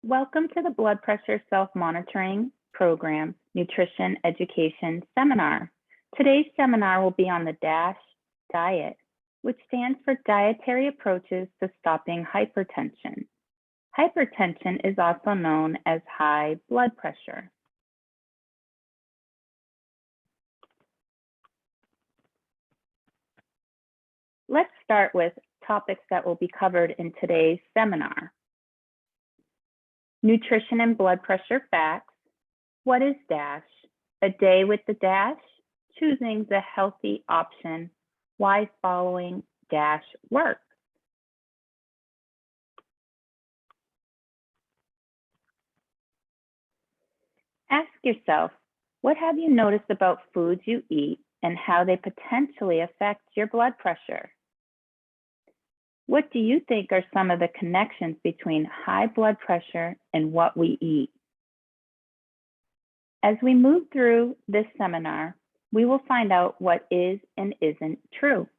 Welcome to the Blood Pressure Self-Monitoring Program Nutrition Education Seminar. Today's seminar will be on the DASH diet, which stands for Dietary Approaches to Stopping Hypertension. Hypertension is also known as high blood pressure. Let's start with topics that will be covered in today's seminar. Nutrition and blood pressure facts. What is DASH? A day with the DASH? Choosing the healthy option. Why following DASH works? Ask yourself, what have you noticed about foods you eat and how they potentially affect your blood pressure? What do you think are some of the connections between high blood pressure and what we eat? As we move through this seminar, we will find out what is and isn't true.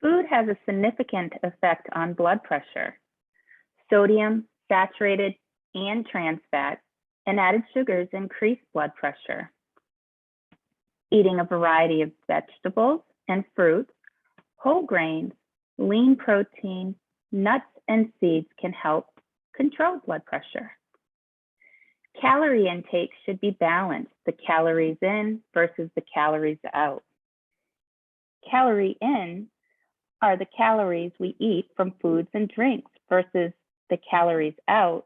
Food has a significant effect on blood pressure. Sodium, saturated, and trans fats, and added sugars increase blood pressure. Eating a variety of vegetables and fruits, whole grains, lean protein, nuts, and seeds can help control blood pressure. Calorie intake should be balanced, the calories in versus the calories out. Calorie in are the calories we eat from foods and drinks versus the calories out,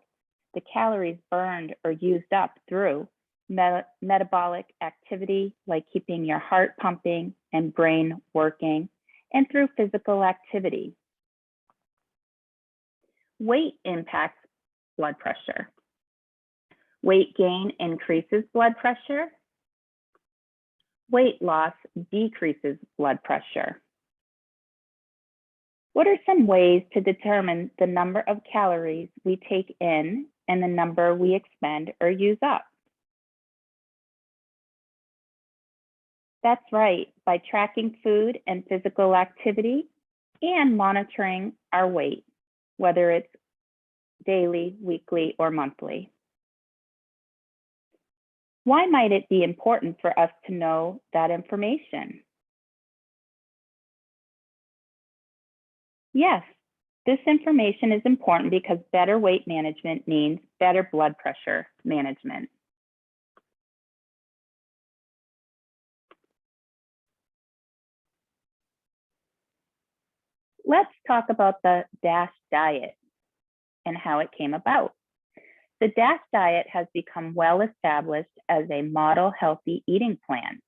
the calories burned or used up through metabolic activity, like keeping your heart pumping and brain working, and through physical activity. Weight impacts blood pressure. Weight gain increases blood pressure. Weight loss decreases blood pressure. What are some ways to determine the number of calories we take in and the number we expend or use up? That's right, by tracking food and physical activity and monitoring our weight, whether it's daily, weekly, or monthly. Why might it be important for us to know that information? Yes, this information is important because better weight management means better blood pressure management. Let's talk about the DASH diet and how it came about. The DASH diet has become well established as a model healthy eating plan.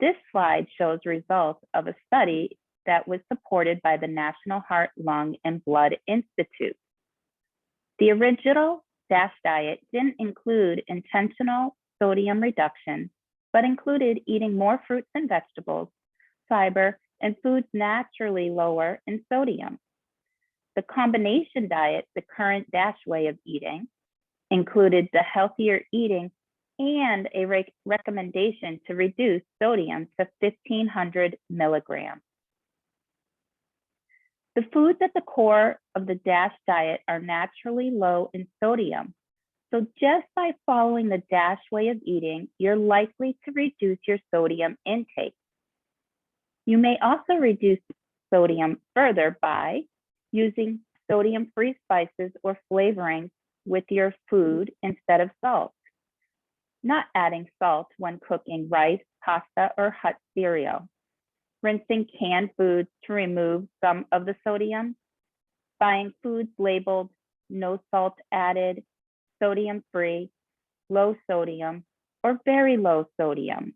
This slide shows results of a study that was supported by the National Heart, Lung, and Blood Institute. The original DASH diet didn't include intentional sodium reduction, but included eating more fruits and vegetables, fiber, and foods naturally lower in sodium. The combination diet, the current DASH way of eating, included the healthier eating and a recommendation to reduce sodium to 1,500 milligrams. The foods at the core of the DASH diet are naturally low in sodium. So just by following the DASH way of eating, you're likely to reduce your sodium intake. You may also reduce sodium further by using sodium-free spices or flavorings with your food instead of salt. Not adding salt when cooking rice, pasta, or hot cereal. Rinsing canned foods to remove some of the sodium. Buying foods labeled no salt added, sodium-free, low sodium, or very low sodium.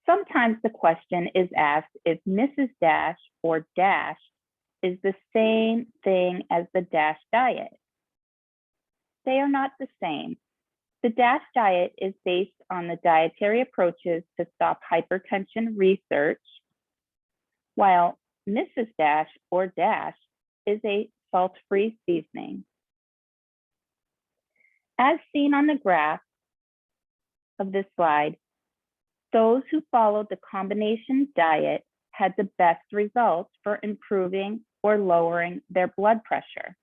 Sometimes the question is asked if Mrs. Dash or DASH is the same thing as the DASH diet. They are not the same. The DASH diet is based on the Dietary Approaches to Stop Hypertension research, while Mrs. Dash or DASH is a salt-free seasoning. As seen on the graph of this slide, those who followed the combination diet had the best results for improving or lowering their blood pressure.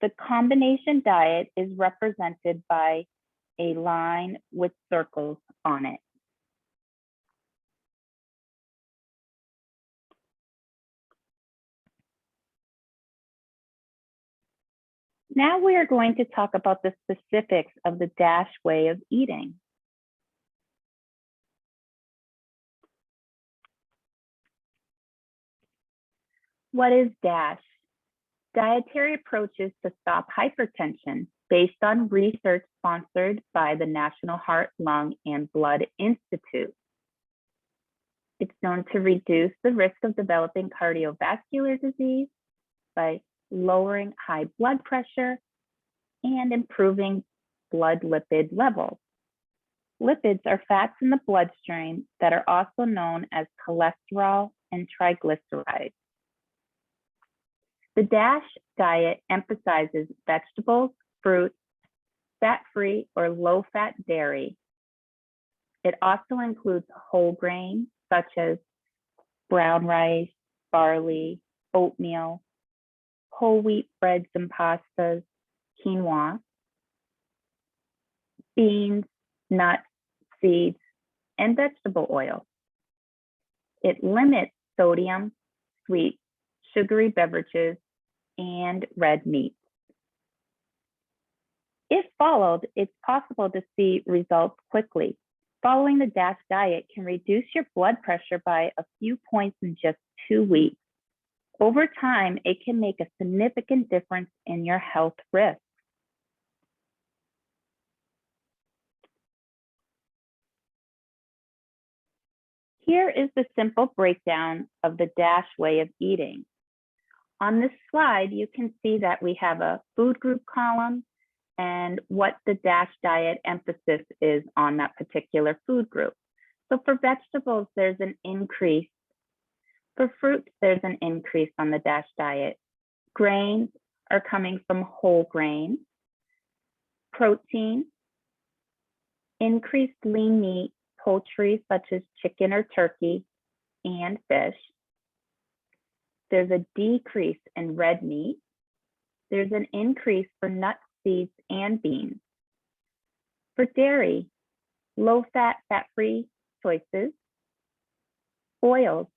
The combination diet is represented by a line with circles on it. Now we are going to talk about the specifics of the DASH way of eating. What is DASH? Dietary Approaches to Stop Hypertension, based on research sponsored by the National Heart, Lung, and Blood Institute. It's known to reduce the risk of developing cardiovascular disease by lowering high blood pressure and improving blood lipid levels. Lipids are fats in the bloodstream that are also known as cholesterol and triglycerides. The DASH diet emphasizes vegetables, fruits, fat-free or low-fat dairy. It also includes whole grains such as brown rice, barley, oatmeal, whole wheat breads and pastas, quinoa, beans, nuts, seeds, and vegetable oils. It limits sodium, sweets, sugary beverages, and red meat. If followed, it's possible to see results quickly. Following the DASH diet can reduce your blood pressure by a few points in just 2 weeks. Over time, it can make a significant difference in your health risks. Here is the simple breakdown of the DASH way of eating. On this slide, you can see that we have a food group column and what the DASH diet emphasis is on that particular food group. So for vegetables, there's an increase. For fruits, there's an increase on the DASH diet. Grains are coming from whole grains. Protein, increased lean meat, poultry such as chicken or turkey, and fish. There's a decrease in red meat. There's an increase for nuts, seeds, and beans. For dairy, low-fat, fat-free choices. Oils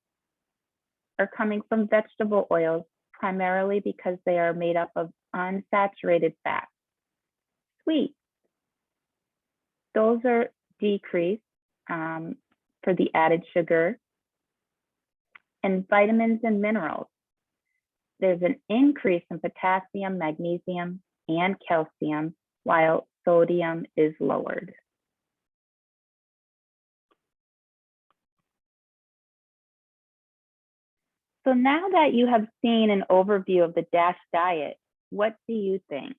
are coming from vegetable oils, primarily because they are made up of unsaturated fats. Sweets, those are decreased for the added sugar. And vitamins and minerals. There's an increase in potassium, magnesium, and calcium, while sodium is lowered. So now that you have seen an overview of the DASH diet, what do you think?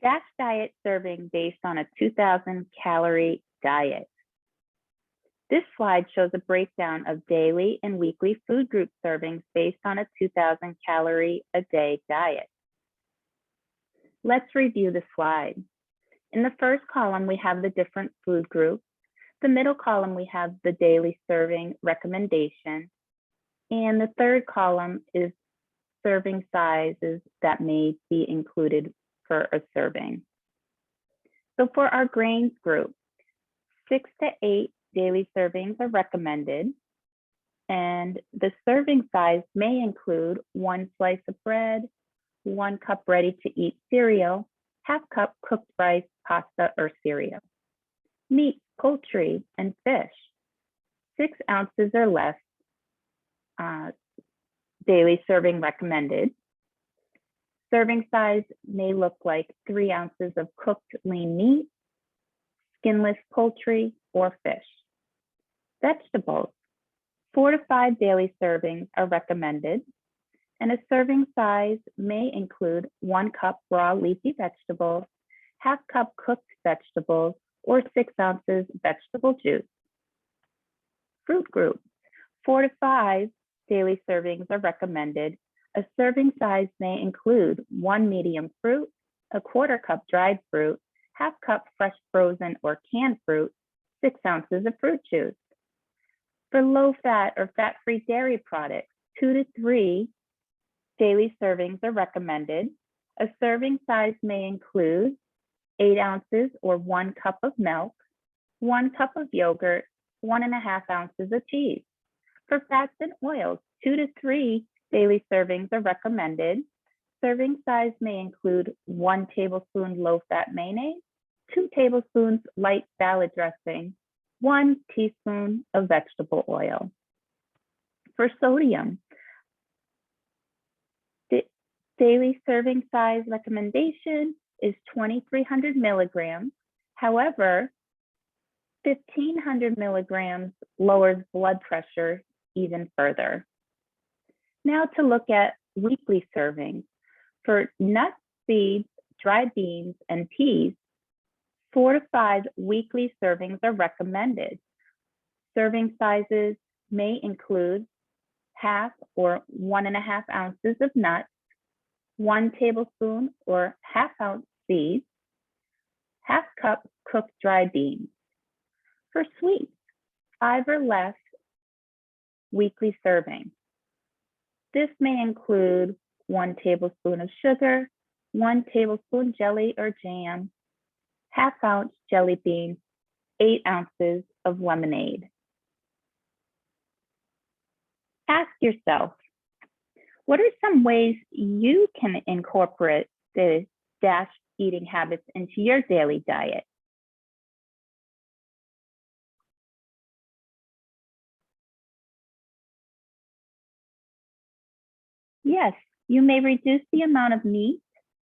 DASH diet serving based on a 2,000 calorie diet. This slide shows a breakdown of daily and weekly food group servings based on a 2,000 calorie a day diet. Let's review the slide. In the first column, we have the different food groups. The middle column, we have the daily serving recommendation. And the third column is serving sizes that may be included for a serving. So for our grains group, 6 to 8 daily servings are recommended, and the serving size may include 1 slice of bread, 1 cup ready-to-eat cereal, ½ cup cooked rice, pasta, or cereal. Meat, poultry, and fish, 6 ounces or less, daily serving recommended. Serving size may look like 3 ounces of cooked lean meat, skinless poultry, or fish. Vegetables, 4 to 5 daily servings are recommended, and a serving size may include 1 cup raw leafy vegetables, ½ cup cooked vegetables, or 6 ounces vegetable juice. Fruit group, 4 to 5 daily servings are recommended. A serving size may include 1 medium fruit, a 1/4 cup dried fruit, half cup fresh frozen or canned fruit, 6 ounces of fruit juice. For low-fat or fat-free dairy products, 2 to 3 daily servings are recommended. A serving size may include 8 ounces or 1 cup of milk, 1 cup of yogurt, 1.5 ounces of cheese. For fats and oils, 2 to 3 daily servings are recommended. Serving size may include 1 tablespoon low-fat mayonnaise, 2 tablespoons light salad dressing, 1 teaspoon of vegetable oil. For sodium, the daily serving size recommendation is 2,300 milligrams. However, 1,500 milligrams lowers blood pressure even further. Now to look at weekly servings. For nuts, seeds, dried beans, and peas, 4 to 5 weekly servings are recommended. Serving sizes may include half or 1.5 ounces of nuts, 1 tablespoon or half ounce seeds, half cup cooked dried beans. For sweets, 5 or less weekly servings. This may include 1 tablespoon of sugar, 1 tablespoon jelly or jam, half ounce jelly beans, 8 ounces of lemonade. Ask yourself, what are some ways you can incorporate the DASH eating habits into your daily diet? Yes, you may reduce the amount of meat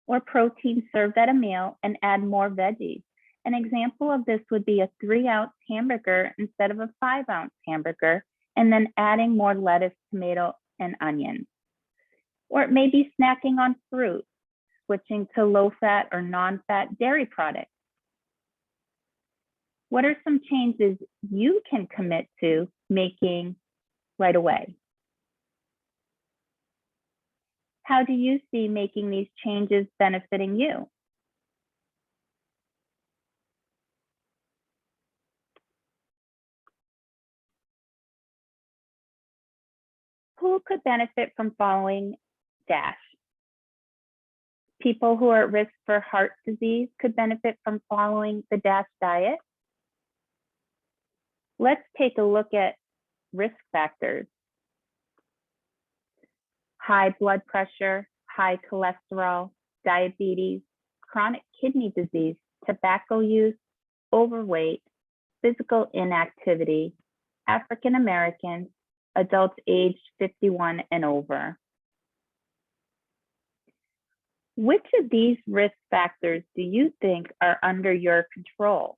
or protein served at a meal and add more veggies. An example of this would be a 3-ounce hamburger instead of a 5-ounce hamburger, and then adding more lettuce, tomato, and onions. Or it may be snacking on fruit, switching to low-fat or non-fat dairy products. What are some changes you can commit to making right away? How do you see making these changes benefiting you? Who could benefit from following DASH? People who are at risk for heart disease could benefit from following the DASH diet. Let's take a look at risk factors. High blood pressure, high cholesterol, diabetes, chronic kidney disease, tobacco use, overweight, physical inactivity, African Americans, adults aged 51 and over. Which of these risk factors do you think are under your control?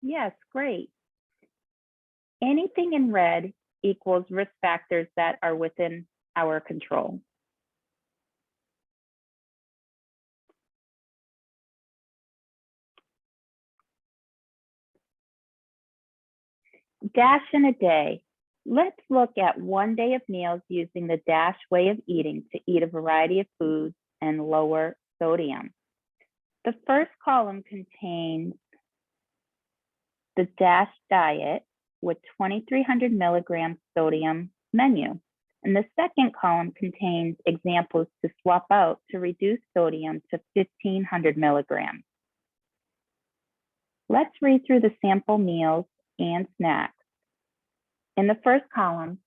Yes, great. Anything in red equals risk factors that are within our control. DASH in a day. Let's look at 1 day of meals using the DASH way of eating to eat a variety of foods and lower sodium. The first column contains the DASH diet with 2,300 milligrams sodium menu. And the second column contains examples to swap out to reduce sodium to 1,500 milligrams. Let's read through the sample meals and snacks. In the first column,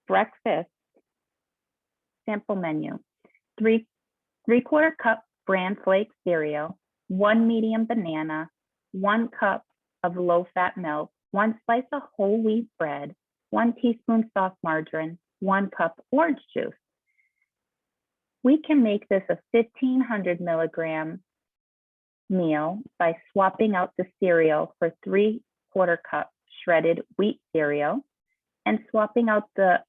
breakfast, sample menu, 3/4 cup bran flake cereal, 1 medium banana, 1 cup of low-fat milk, 1 slice of whole wheat bread, 1 teaspoon soft margarine, 1 cup orange juice. We can make this a 1,500 milligram meal by swapping out the cereal for 3/4 cup shredded wheat cereal and swapping out the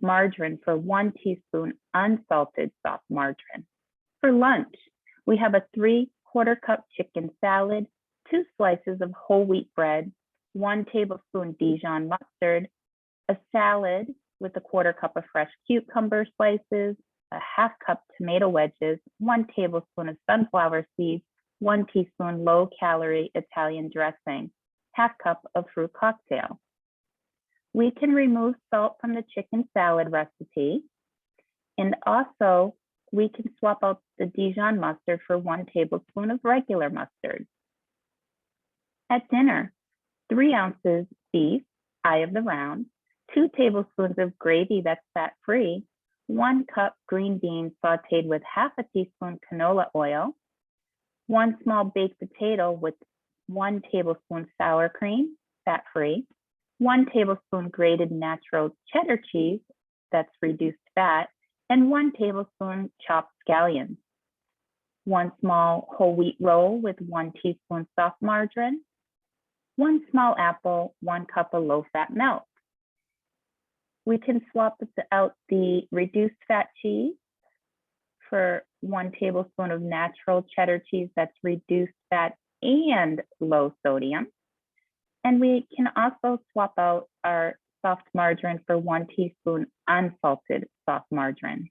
margarine for 1 teaspoon unsalted soft margarine. For lunch, we have a 3/4 cup chicken salad, 2 slices of whole wheat bread, 1 tablespoon Dijon mustard, a salad with a 1/4 cup of fresh cucumber slices, a 1/2 cup tomato wedges, 1 tablespoon of sunflower seeds, 1 teaspoon low-calorie Italian dressing, 1/2 cup of fruit cocktail. We can remove salt from the chicken salad recipe, and also we can swap out the Dijon mustard for 1 tablespoon of regular mustard. At dinner, 3 ounces beef, eye of the round, 2 tablespoons of gravy that's fat-free, 1 cup green beans sauteed with 1/2 teaspoon canola oil, 1 small baked potato with 1 tablespoon sour cream, fat-free, 1 tablespoon grated natural cheddar cheese that's reduced fat, and 1 tablespoon chopped scallions, 1 small whole wheat roll with 1 teaspoon soft margarine, 1 small apple, 1 cup of low-fat milk. We can swap out the reduced fat cheese for 1 tablespoon of natural cheddar cheese that's reduced fat and low sodium. And we can also swap out our soft margarine for 1 teaspoon unsalted soft margarine.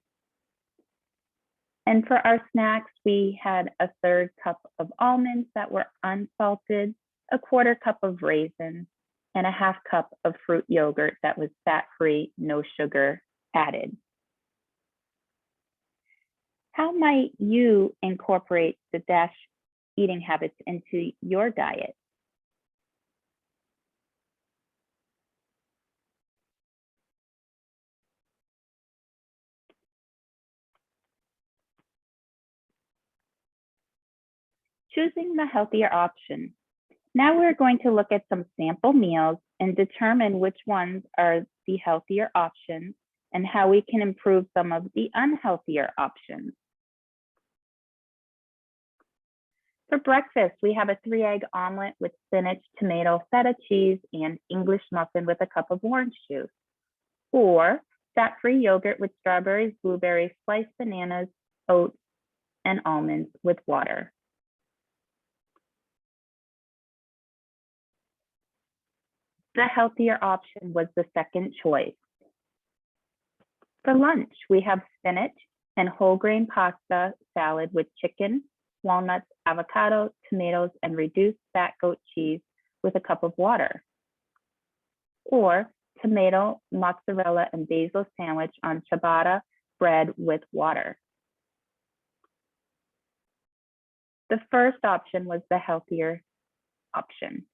And for our snacks, we had a 1/3 cup of almonds that were unsalted, a 1/4 cup of raisins, and a 1/2 cup of fruit yogurt that was fat-free, no sugar added. How might you incorporate the DASH eating habits into your diet? Choosing the healthier option. Now we're going to look at some sample meals and determine which ones are the healthier options and how we can improve some of the unhealthier options. For breakfast, we have a 3-egg omelet with spinach, tomato, feta cheese, and English muffin with a cup of orange juice. Or fat-free yogurt with strawberries, blueberries, sliced bananas, oats, and almonds with water. The healthier option was the second choice. For lunch, we have spinach and whole grain pasta salad with chicken, walnuts, avocado, tomatoes, and reduced fat goat cheese with a cup of water. Or tomato, mozzarella, and basil sandwich on ciabatta bread with water. The first option was the healthier option.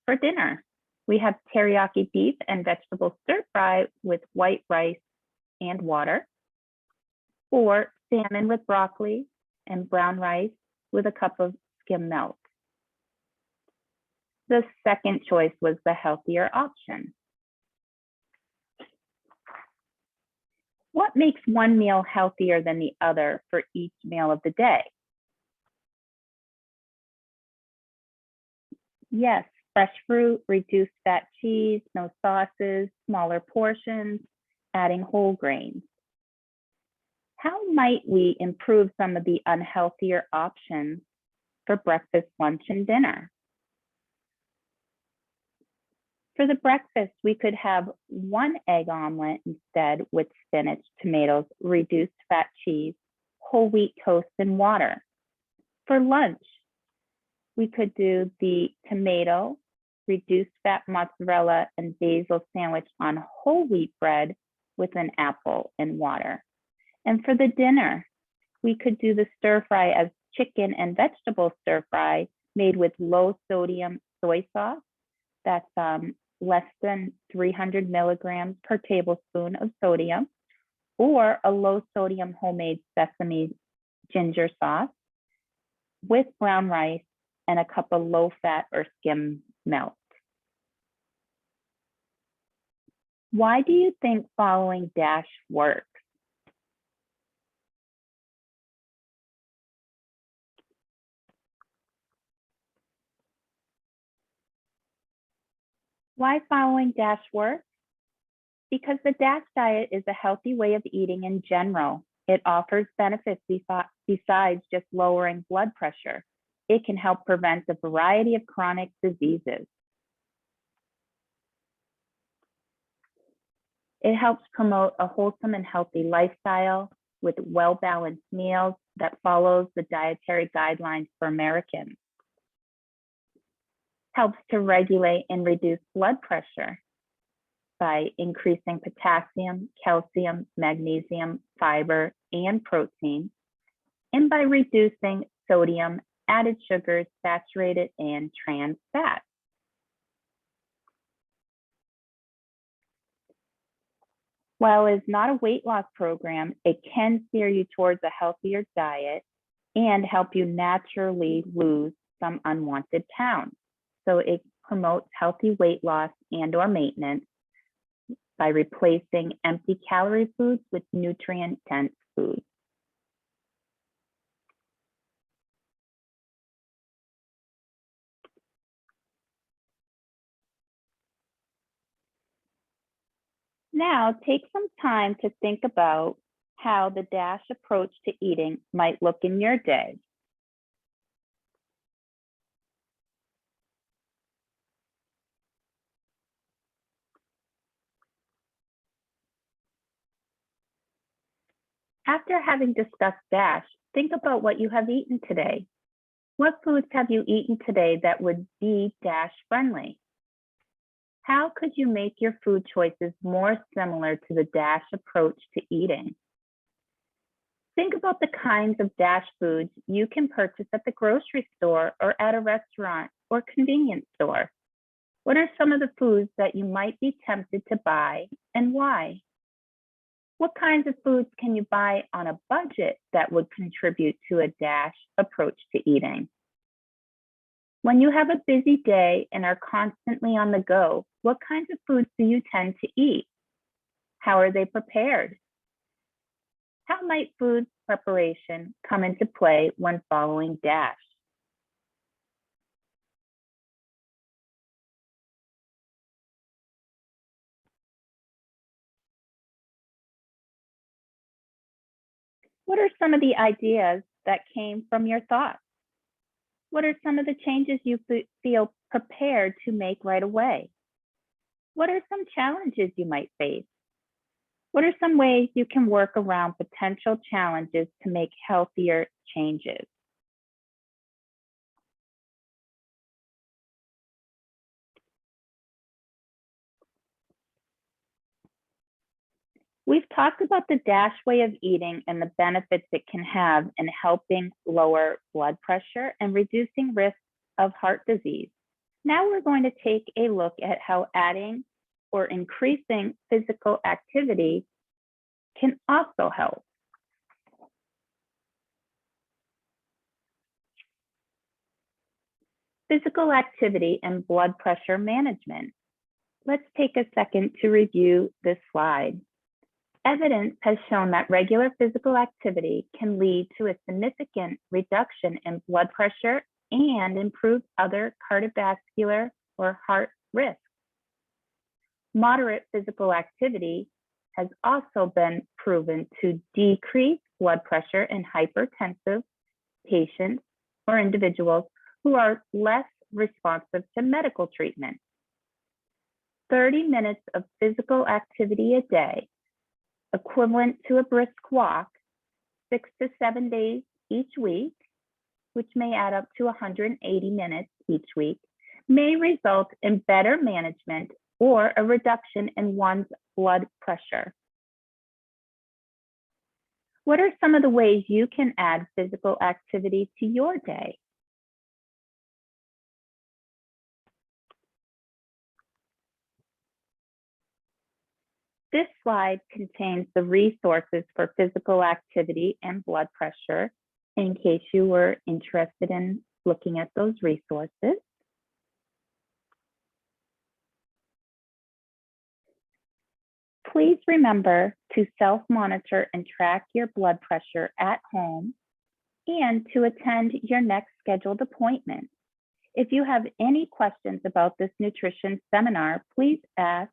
For dinner, we have teriyaki beef and vegetable stir fry with white rice and water, or salmon with broccoli and brown rice with a cup of skim milk. The second choice was the healthier option. What makes one meal healthier than the other for each meal of the day? Yes, fresh fruit, reduced fat cheese, no sauces, smaller portions, adding whole grains. How might we improve some of the unhealthier options for breakfast, lunch, and dinner? For the breakfast, we could have 1 egg omelet instead with spinach, tomatoes, reduced fat cheese, whole wheat toast, and water. For lunch, we could do the tomato, reduced fat mozzarella, and basil sandwich on whole wheat bread with an apple and water. And for the dinner, we could do the stir fry as chicken and vegetable stir fry made with low sodium soy sauce. That's less than 300 milligrams per tablespoon of sodium, or a low sodium homemade sesame ginger sauce with brown rice and a cup of low fat or skim milk. Why do you think following DASH works? Why following DASH works? Because the DASH diet is a healthy way of eating in general. It offers benefits besides just lowering blood pressure. It can help prevent a variety of chronic diseases. It helps promote a wholesome and healthy lifestyle with well-balanced meals that follows the dietary guidelines for Americans. Helps to regulate and reduce blood pressure by increasing potassium, calcium, magnesium, fiber, and protein, and by reducing sodium, added sugars, saturated and trans fats. While it's not a weight loss program, it can steer you towards a healthier diet and help you naturally lose some unwanted pounds. So it promotes healthy weight loss and or maintenance by replacing empty calorie foods with nutrient-dense foods. Now, take some time to think about how the DASH approach to eating might look in your day. After having discussed DASH, think about what you have eaten today. What foods have you eaten today that would be DASH friendly? How could you make your food choices more similar to the DASH approach to eating? Think about the kinds of DASH foods you can purchase at the grocery store or at a restaurant or convenience store. What are some of the foods that you might be tempted to buy and why? What kinds of foods can you buy on a budget that would contribute to a DASH approach to eating? When you have a busy day and are constantly on the go, what kinds of foods do you tend to eat? How are they prepared? How might food preparation come into play when following DASH? What are some of the ideas that came from your thoughts? What are some of the changes you feel prepared to make right away? What are some challenges you might face? What are some ways you can work around potential challenges to make healthier changes? We've talked about the DASH way of eating and the benefits it can have in helping lower blood pressure and reducing risk of heart disease. Now we're going to take a look at how adding or increasing physical activity can also help. Physical activity and blood pressure management. Let's take a second to review this slide. Evidence has shown that regular physical activity can lead to a significant reduction in blood pressure and improve other cardiovascular or heart risks. Moderate physical activity has also been proven to decrease blood pressure in hypertensive patients or individuals who are less responsive to medical treatment. 30 minutes of physical activity a day, equivalent to a brisk walk, 6 to 7 days each week, which may add up to 180 minutes each week, may result in better management or a reduction in one's blood pressure. What are some of the ways you can add physical activity to your day? This slide contains the resources for physical activity and blood pressure in case you were interested in looking at those resources. Please remember to self-monitor and track your blood pressure at home and to attend your next scheduled appointment. If you have any questions about this nutrition seminar, please ask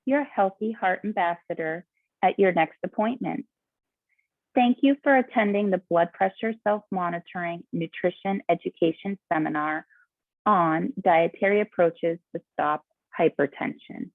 your Healthy Heart Ambassador at your next appointment. Thank you for attending the Blood Pressure Self-Monitoring Nutrition Education Seminar on Dietary Approaches to Stop Hypertension.